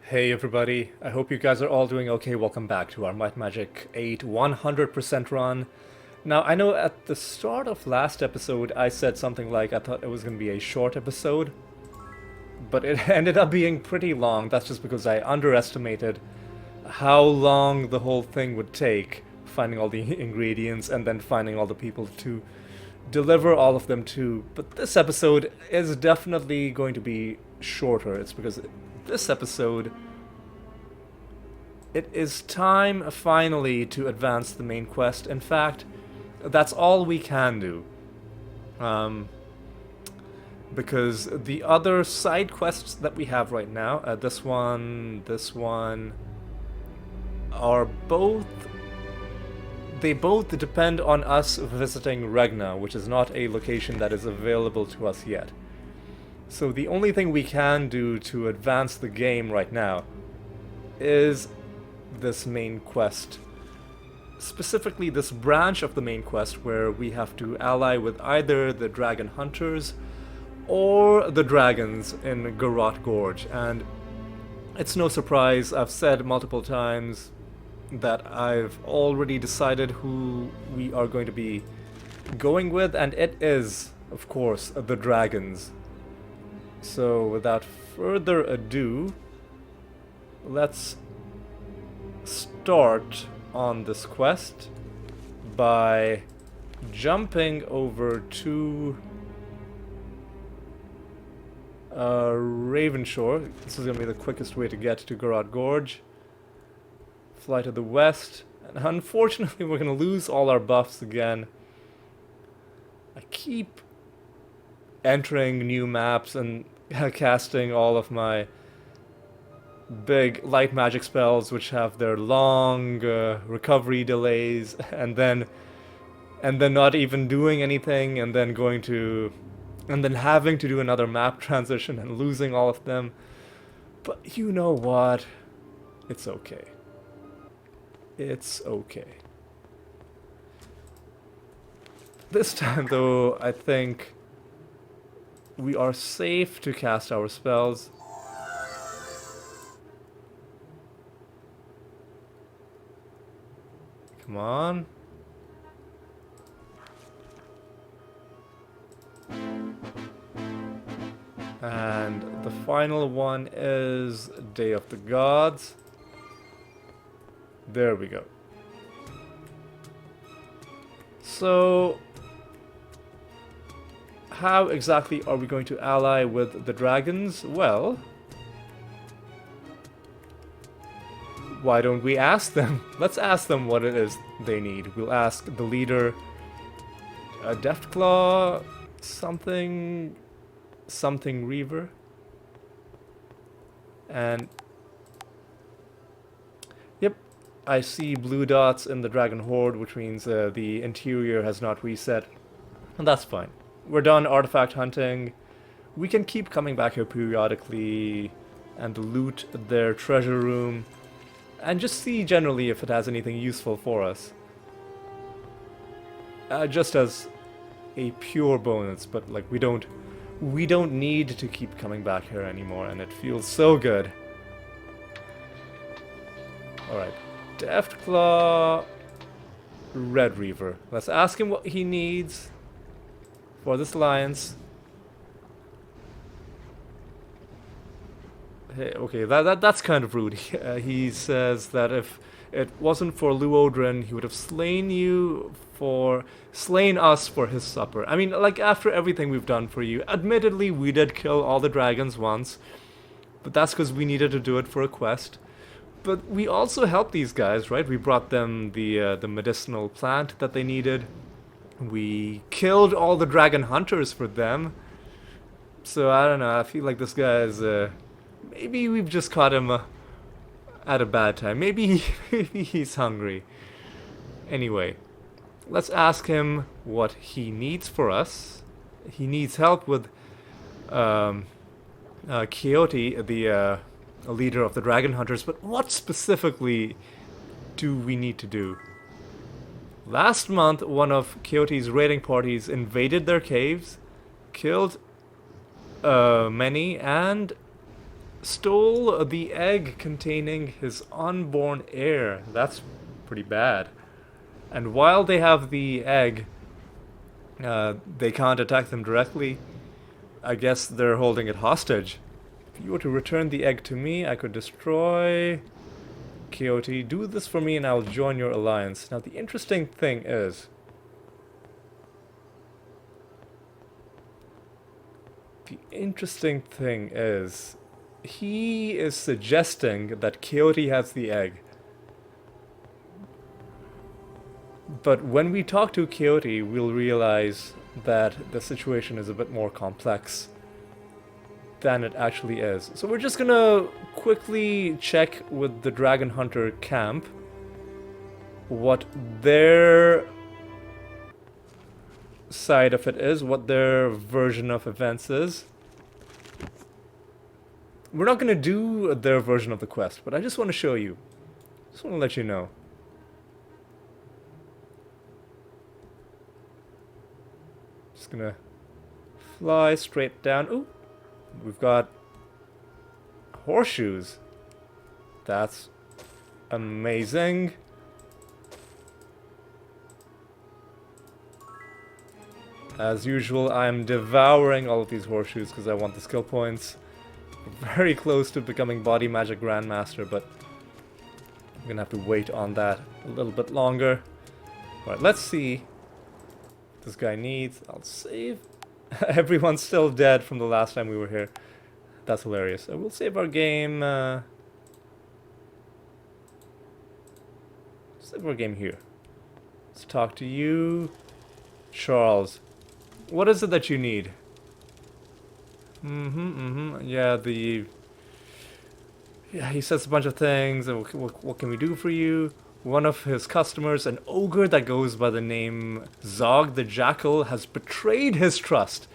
Hey everybody, I hope you guys are all doing okay. Welcome back to our Might Magic VIII 100% run. Now, I know at the start of last episode I said something like I thought it was going to be a short episode, but it ended up being pretty long. That's just because I underestimated how long the whole thing would take, finding all the ingredients and then finding all the people to deliver all of them to. But this episode is definitely going to be shorter. It's because this episode, it is time finally to advance the main quest. In fact, that's all we can do. Um, because the other side quests that we have right now, this one, are both. They both depend on us visiting Regna, which is not a location that is available to us yet. So the only thing we can do to advance the game right now is this main quest. Specifically this branch of the main quest where we have to ally with either the dragon hunters or the dragons in Garotte Gorge. And it's no surprise, I've said multiple times that I've already decided who we are going to be going with, and it is, of course, the dragons. So without further ado, let's start on this quest by jumping over to Ravenshore. This is going to be the quickest way to get to Garotte Gorge. Fly to the west, and unfortunately we're going to lose all our buffs again. I keep entering new maps and casting all of my big light magic spells which have their long recovery delays, and then not even doing anything, and then having to do another map transition and losing all of them. But you know what? It's okay. It's okay. This time though, I think we are safe to cast our spells. Come on. And the final one is Day of the Gods. There we go. So, how exactly are we going to ally with the dragons? Well, why don't we ask them? Let's ask them what it is they need. We'll ask the leader, Deftclaw something Reaver. And yep, I see blue dots in the dragon horde, which means the interior has not reset. And that's fine. We're done artifact hunting. We can keep coming back here periodically and loot their treasure room and just see generally if it has anything useful for us. Just as a pure bonus, but like we don't need to keep coming back here anymore, and it feels so good. Alright, Deftclaw Redreaver. Let's ask him what he needs for this alliance. Hey, okay, that's kind of rude. He says that if it wasn't for Luodrin, he would have slain us for his supper. I mean, like, after everything we've done for you. Admittedly, we did kill all the dragons once, but that's because we needed to do it for a quest. But we also helped these guys, right? We brought them the medicinal plant that they needed. We killed all the dragon hunters for them. So, I don't know, I feel like this guy is, maybe we've just caught him at a bad time. Maybe he's hungry. Anyway, let's ask him what he needs for us. He needs help with Quixote, the leader of the dragon hunters, but what specifically do we need to do? Last month, one of Quixote's raiding parties invaded their caves, killed many, and stole the egg containing his unborn heir. That's pretty bad. And while they have the egg, they can't attack them directly. I guess they're holding it hostage. If you were to return the egg to me, I could destroy Quixote. Do this for me and I'll join your alliance. Now the interesting thing is, he is suggesting that Quixote has the egg. But when we talk to Quixote, we'll realize that the situation is a bit more complex than it actually is. So we're just gonna quickly check with the Dragon Hunter camp what their side of it is, what their version of events is. We're not gonna do their version of the quest, but I just want to show you. Just want to let you know. Just gonna fly straight down. Ooh, we've got horseshoes. That's amazing. As usual, I'm devouring all of these horseshoes because I want the skill points. Very close to becoming Body Magic Grandmaster, but I'm gonna have to wait on that a little bit longer. Alright, let's see what this guy needs. I'll save. Everyone's still dead from the last time we were here. That's hilarious. We'll save our game. Save our game here. Let's talk to you, Charles. What is it that you need? Yeah, he says a bunch of things. What can we do for you? One of his customers, an ogre that goes by the name Zog the Jackal, has betrayed his trust.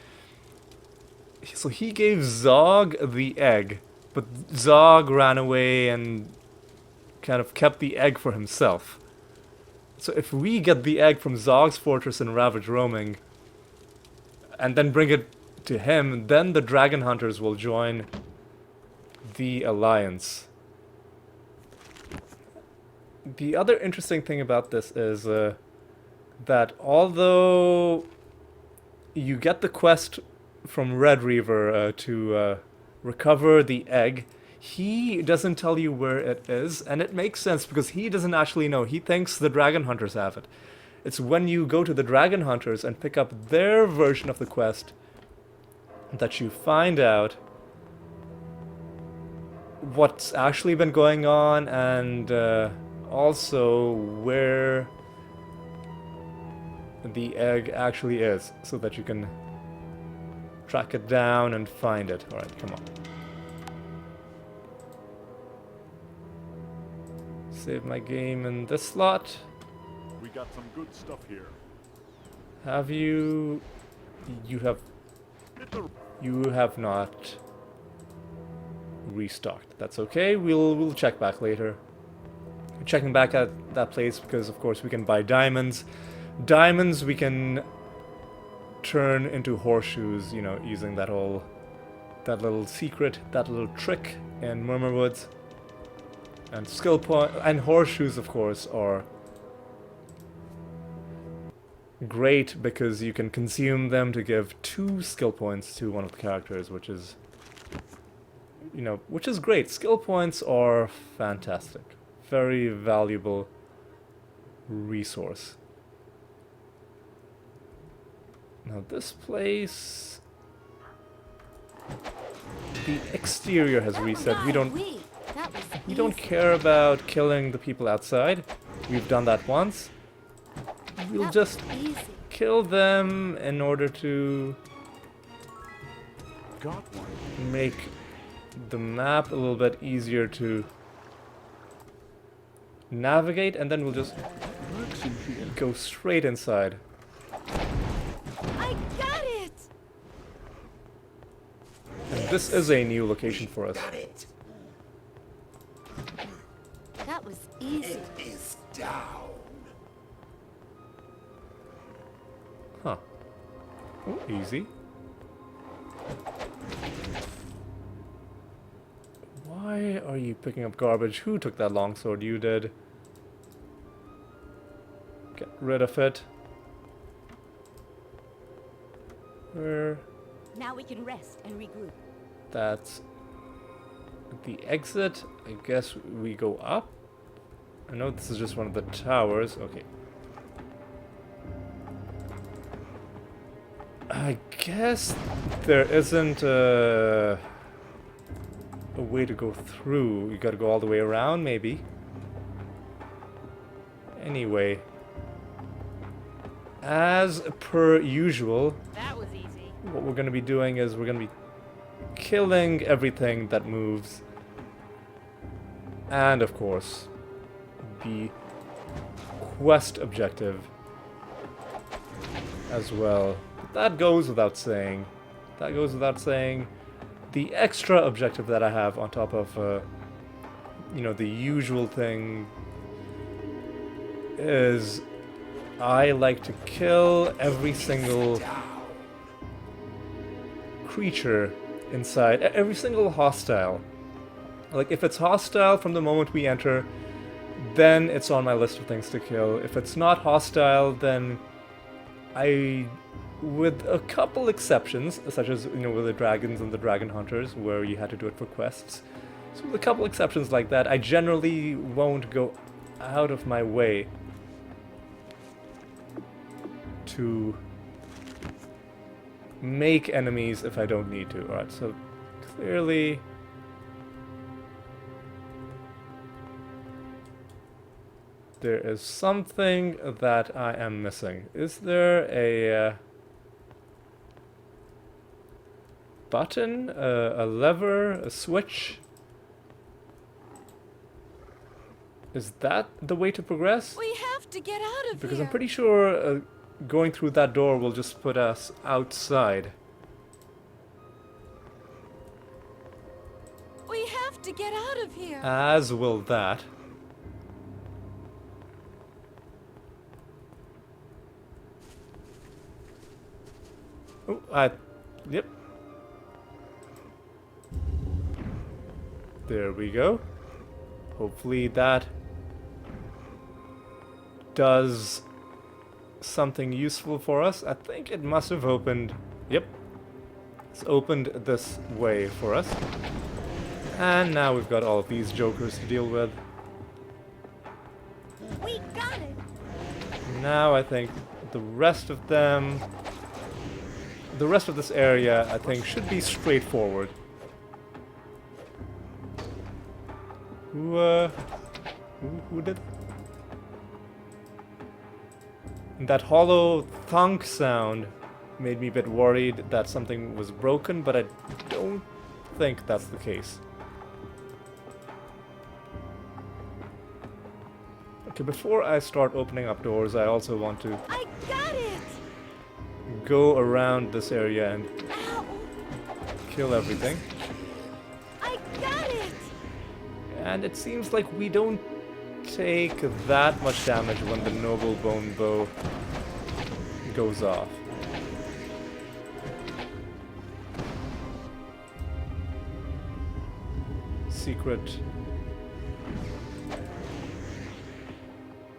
So he gave Zog the egg, but Zog ran away and kind of kept the egg for himself. So if we get the egg from Zog's fortress in Ravage Roaming, and then bring it to him, then the Dragon Hunters will join the Alliance. The other interesting thing about this is that although you get the quest from Redreaver to recover the egg, he doesn't tell you where it is, and it makes sense because he doesn't actually know. He thinks the Dragon Hunters have it. It's when you go to the Dragon Hunters and pick up their version of the quest that you find out what's actually been going on, and also where the egg actually is, so that you can track it down and find it. Alright, come on. Save my game in this slot. We got some good stuff here. Have you... You have not restocked. That's okay. We'll check back later. We're checking back at that place because, of course, we can buy diamonds. Diamonds we can turn into horseshoes, you know, using that little secret, that little trick in Murmurwoods. And skill point and horseshoes, of course, are great because you can consume them to give 2 skill points to one of the characters, which is, you know, which is great. Skill points are fantastic. Very valuable resource. Now this place, the exterior has reset. We don't care about killing the people outside. We've done that once. We'll just kill them in order to make the map a little bit easier to navigate, and then we'll just go straight inside. I got it! And this is a new location for us. That was easy. It is down. Huh. Oh, easy. Why are you picking up garbage? Who took that longsword? You did. Get rid of it. Where? Now we can rest and regroup. That's the exit. I guess we go up. I know this is just one of the towers. Okay. I guess there isn't a way to go through. You gotta go all the way around, maybe. Anyway. As per usual, That was easy. what we're gonna be doing is we're gonna be killing everything that moves. And of course, the quest objective as well. But that goes without saying. That goes without saying. The extra objective that I have on top of, you know, the usual thing is I like to kill every single creature inside, every single hostile. Like, if it's hostile from the moment we enter, then it's on my list of things to kill. If it's not hostile, then with a couple exceptions, such as, you know, with the dragons and the dragon hunters, where you had to do it for quests. So with a couple exceptions like that, I generally won't go out of my way to make enemies if I don't need to. Alright, so clearly there is something that I am missing. Is there a button, a lever, a switch? Is that the way to progress? We have to get out of Because here. I'm pretty sure going through that door will just put us outside. We have to get out of here. As will that. Oh, yep. There we go. Hopefully that does something useful for us. I think it must have opened... Yep. It's opened this way for us. And now we've got all of these jokers to deal with. We got it. Now I think the rest of them... The rest of this area, I think, should be straightforward. Who did? That hollow thunk sound made me a bit worried that something was broken, but I don't think that's the case. Okay, before I start opening up doors, I also want to I got it. go around this area and Ow. kill everything. I got it. And it seems like we don't take that much damage when the noble bone bow goes off. Secret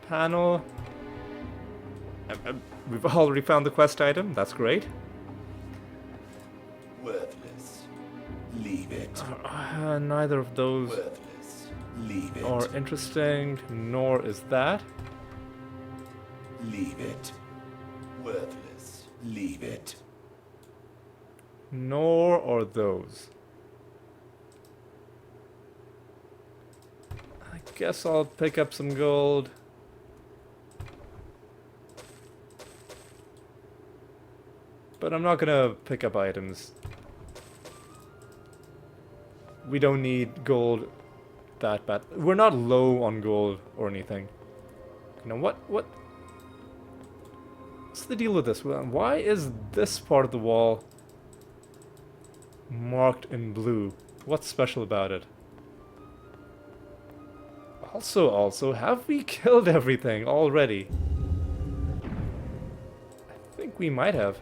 panel. We've already found the quest item. That's great. Worthless. Leave it. Neither of those Worthless. Leave it. are interesting, nor is that. Leave it. Worthless. Leave it. Nor are those. I guess I'll pick up some gold. But I'm not gonna pick up items. We don't need gold that bad. We're not low on gold or anything. You know, what's the deal with this? Why is this part of the wall marked in blue? What's special about it? Also, have we killed everything already? I think we might have.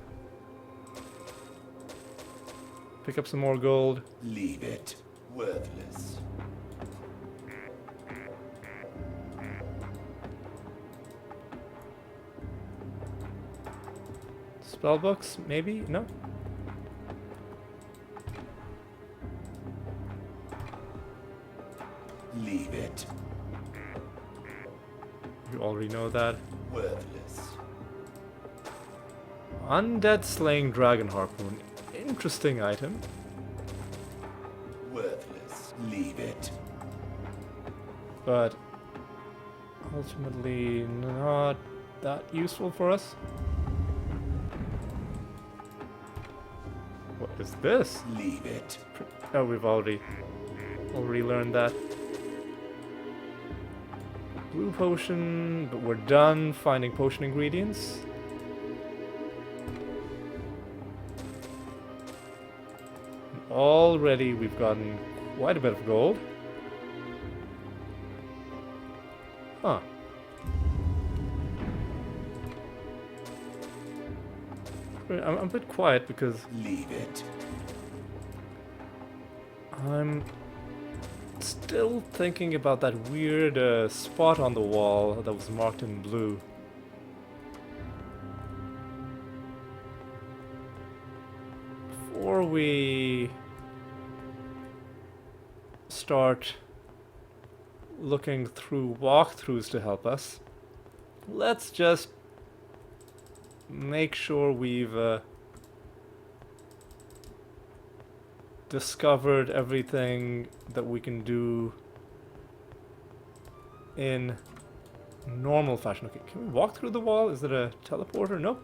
Pick up some more gold. Leave it. Worthless. Spell books, maybe? No? Leave it. You already know that. Worthless. Undead Slaying Dragon Harpoon. Interesting item. Worthless. Leave it. But ultimately not that useful for us. What is this? Leave it. Oh, we've already learned that. Blue potion, but we're done finding potion ingredients. And already we've gotten quite a bit of gold. Huh. I'm a bit quiet because Leave it. I'm still thinking about that weird spot on the wall that was marked in blue. Before we start looking through walkthroughs to help us, let's just make sure we've discovered everything that we can do in normal fashion. Okay, can we walk through the wall? Is it a teleporter? Nope.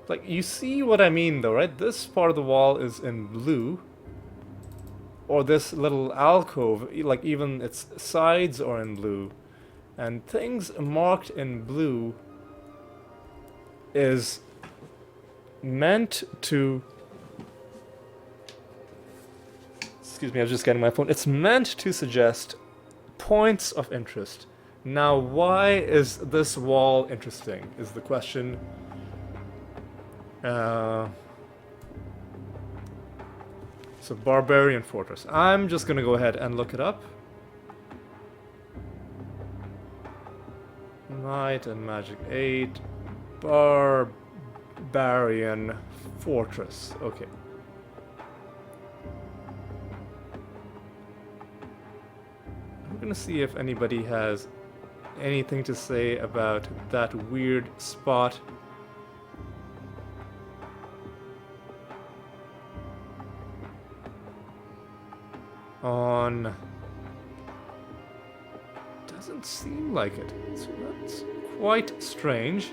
Like, you see what I mean though, right? This part of the wall is in blue. Or this little alcove, like even its sides are in blue. And things marked in blue is meant to... Excuse me, I was just getting my phone. It's meant to suggest points of interest. Now, why is this wall interesting, is the question. So, Barbarian Fortress. I'm just gonna go ahead and look it up. Might and Magic VIII. Barbarian Fortress. Okay. I'm gonna see if anybody has anything to say about that weird spot. On... Doesn't seem like it. So that's quite strange.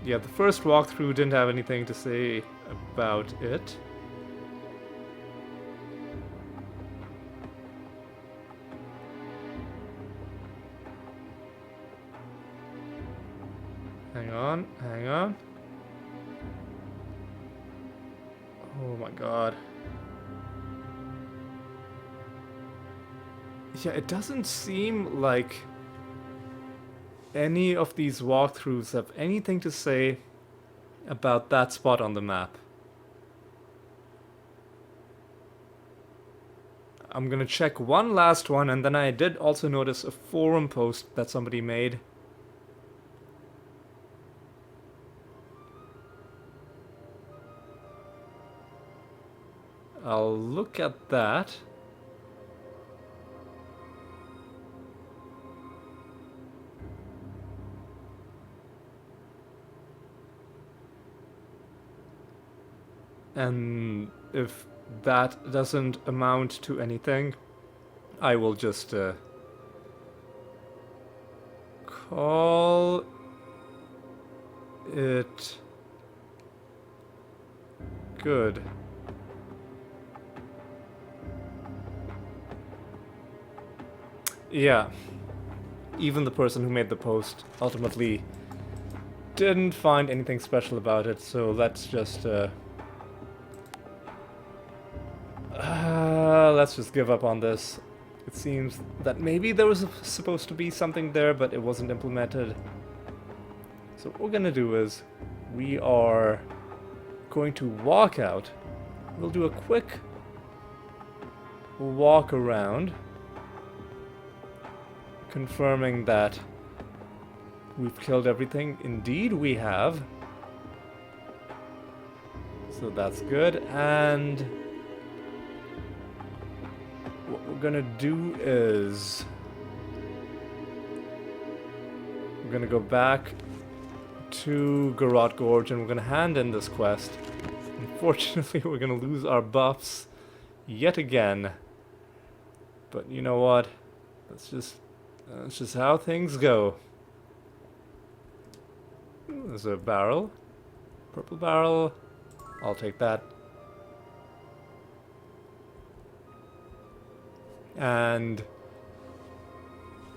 Yeah, the first walkthrough didn't have anything to say about it. Hang on, hang on. Oh my god. Yeah, it doesn't seem like any of these walkthroughs have anything to say about that spot on the map. I'm gonna check one last one, and then I did also notice a forum post that somebody made. I'll look at that. And if that doesn't amount to anything, I will just call it good. Yeah, even the person who made the post ultimately didn't find anything special about it, so let's just give up on this. It seems that maybe there was supposed to be something there, but it wasn't implemented. So what we're gonna do is we are going to walk out. We'll do a quick walk around, confirming that we've killed everything. Indeed, we have. So that's good. And what we're gonna do is we're gonna go back to Garotte Gorge and we're gonna hand in this quest. Unfortunately, we're gonna lose our buffs yet again. But you know what? That's just how things go. Ooh, there's a barrel. Purple barrel. I'll take that. And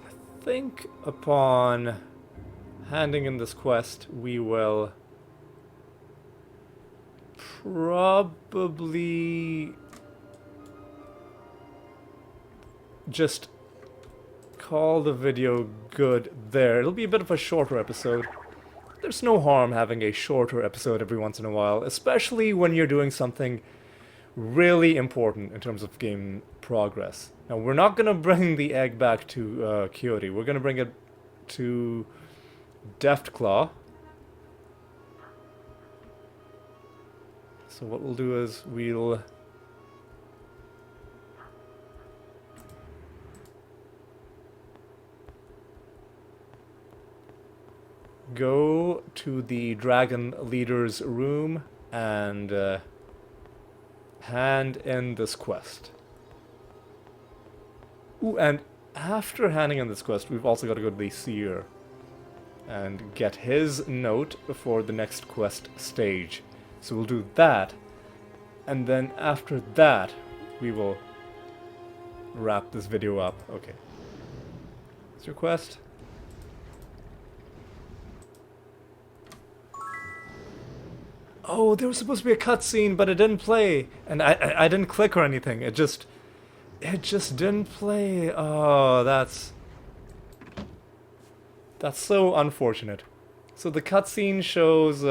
I think upon handing in this quest, we will probably just call the video good there. It'll be a bit of a shorter episode. There's no harm having a shorter episode every once in a while, especially when you're doing something really important in terms of game progress. Now, we're not going to bring the egg back to Quixote. We're going to bring it to Deftclaw. So what we'll do is we'll go to the dragon leader's room and hand in this quest. Ooh, and after handing in this quest, we've also got to go to the seer and get his note for the next quest stage. So we'll do that, and then after that, we will wrap this video up. Okay. What's your quest? Oh, there was supposed to be a cutscene, but it didn't play, and I didn't click or anything. It just didn't play. Oh, that's so unfortunate. So the cutscene shows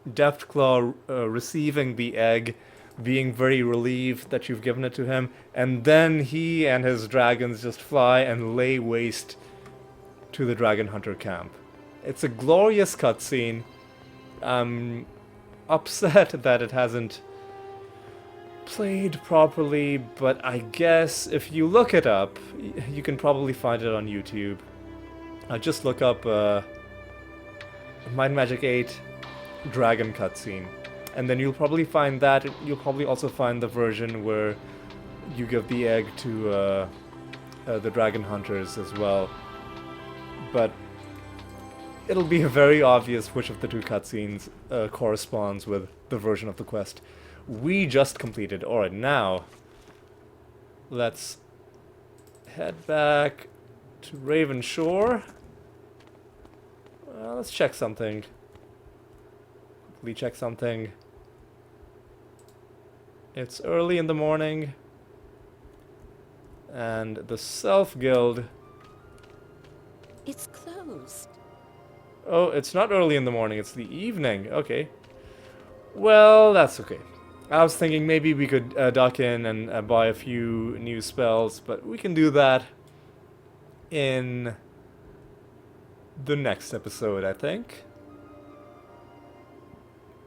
Deftclaw receiving the egg, being very relieved that you've given it to him, and then he and his dragons just fly and lay waste to the Dragon Hunter camp. It's a glorious cutscene. I'm upset that it hasn't played properly, but I guess if you look it up, you can probably find it on YouTube. Just look up Might and Magic VIII dragon cutscene, and then you'll probably find that. You'll probably also find the version where you give the egg to the dragon hunters as well. But it'll be very obvious which of the two cutscenes corresponds with the version of the quest we just completed. Alright, now let's head back to Ravenshore. Let's check something. Quickly check something. It's early in the morning, and the Self Guild... It's closed. Oh, it's not early in the morning, it's the evening. Okay. Well, that's okay. I was thinking maybe we could duck in and buy a few new spells, but we can do that in the next episode, I think.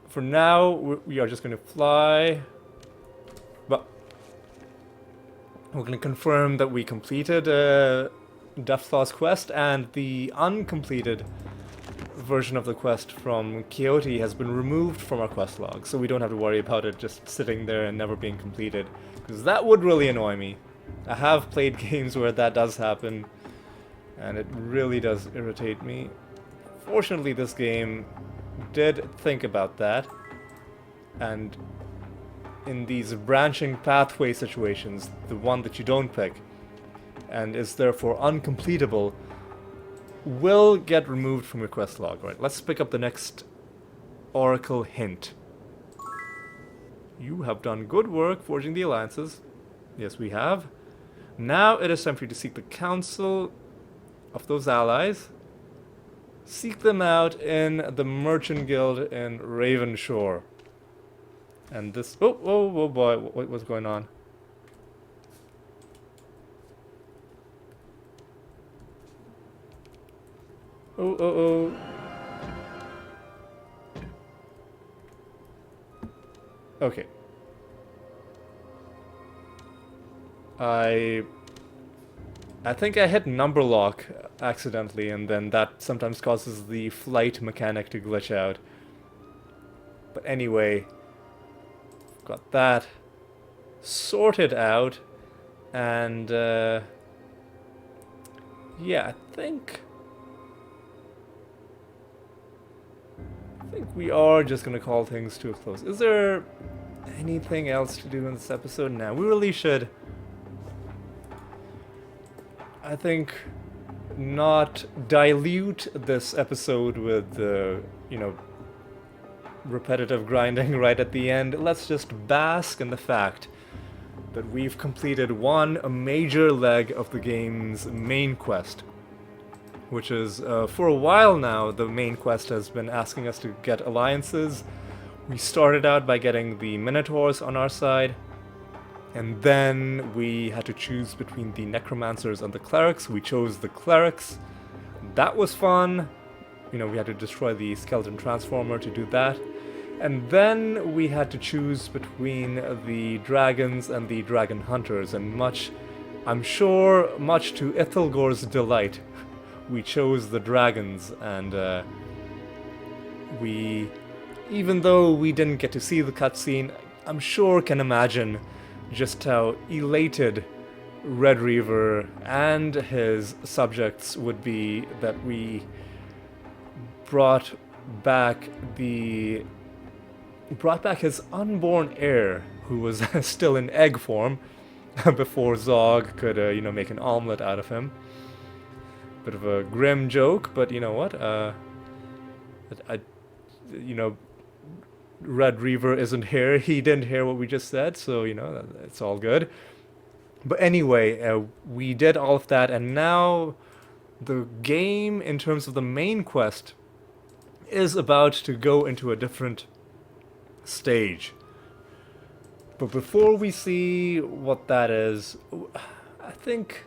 For now, we are just going to fly. But we're going to confirm that we completed Deftclaw's quest, and the uncompleted version of the quest from Quixote has been removed from our quest log, so we don't have to worry about it just sitting there and never being completed, because that would really annoy me. I have played games where that does happen, and it really does irritate me. Fortunately, this game did think about that, and in these branching pathway situations, the one that you don't pick and is therefore uncompletable will get removed from your quest log. Right, let's pick up the next Oracle hint. You have done good work forging the alliances. Yes, we have. Now it is time for you to seek the counsel of those allies. seek them out in the Merchant Guild in Ravenshore. And this... Oh boy, what's going on? Oh. Okay. I think I hit number lock accidentally, and then that sometimes causes the flight mechanic to glitch out. But anyway, got that sorted out, and yeah, I think we are just gonna call things to a close. Is there anything else to do in this episode? Now, we really should, I think, not dilute this episode with you know, repetitive grinding right at the end. Let's just bask in the fact that we've completed one major leg of the game's main quest, which is, for a while now, the main quest has been asking us to get alliances. We started out by getting the Minotaurs on our side, and then we had to choose between the Necromancers and the Clerics. We chose the Clerics. That was fun. You know, we had to destroy the Skeleton Transformer to do that. And then we had to choose between the Dragons and the Dragon Hunters, and I'm sure, much to Ithilgor's delight, we chose the dragons, and even though we didn't get to see the cutscene, I'm sure can imagine just how elated Redreaver and his subjects would be that we brought back his unborn heir, who was still in egg form, before Zog could, you know, make an omelet out of him. Bit of a grim joke, but you know what? You know, Redreaver isn't here. He didn't hear what we just said, so you know, it's all good. But anyway, we did all of that, and now the game, in terms of the main quest, is about to go into a different stage. But before we see what that is, I think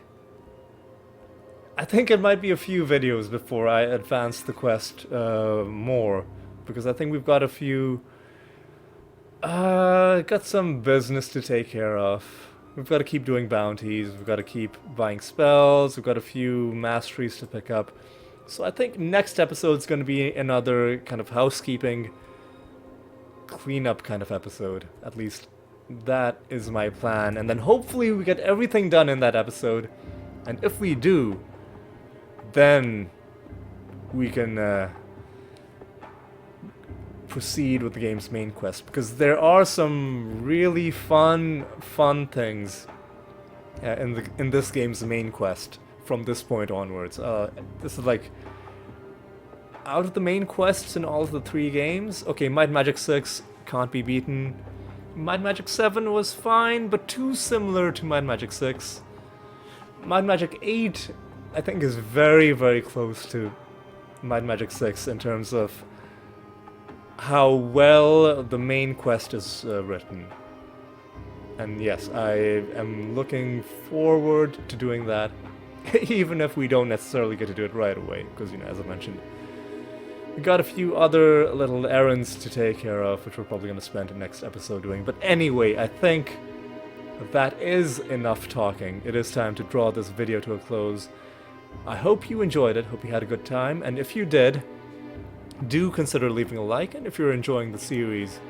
it might be a few videos before I advance the quest more, because I think we've got got some business to take care of. We've got to keep doing bounties, we've got to keep buying spells, we've got a few masteries to pick up. So I think next episode's going to be another kind of housekeeping, cleanup kind of episode. At least that is my plan. And then hopefully we get everything done in that episode. And if we do, then we can proceed with the game's main quest, because there are some really fun things in this game's main quest from this point onwards. This is like, out of the main quests in all of the 3 games, okay, Might and Magic VI can't be beaten. Might and Magic VII was fine, but too similar to Might and Magic VI. Might and Magic VIII, I think, is very close to Might and Magic VI in terms of how well the main quest is written. And yes, I am looking forward to doing that, even if we don't necessarily get to do it right away, because, you know, as I mentioned, we got a few other little errands to take care of, which we're probably going to spend the next episode doing. But anyway, I think that is enough talking. It is time to draw this video to a close. I hope you enjoyed it, hope you had a good time, and if you did, do consider leaving a like, and if you're enjoying the series,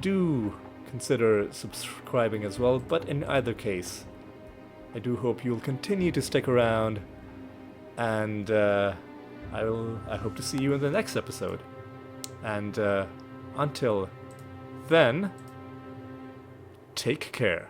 do consider subscribing as well. But in either case, I do hope you'll continue to stick around, and I hope to see you in the next episode. And until then, take care.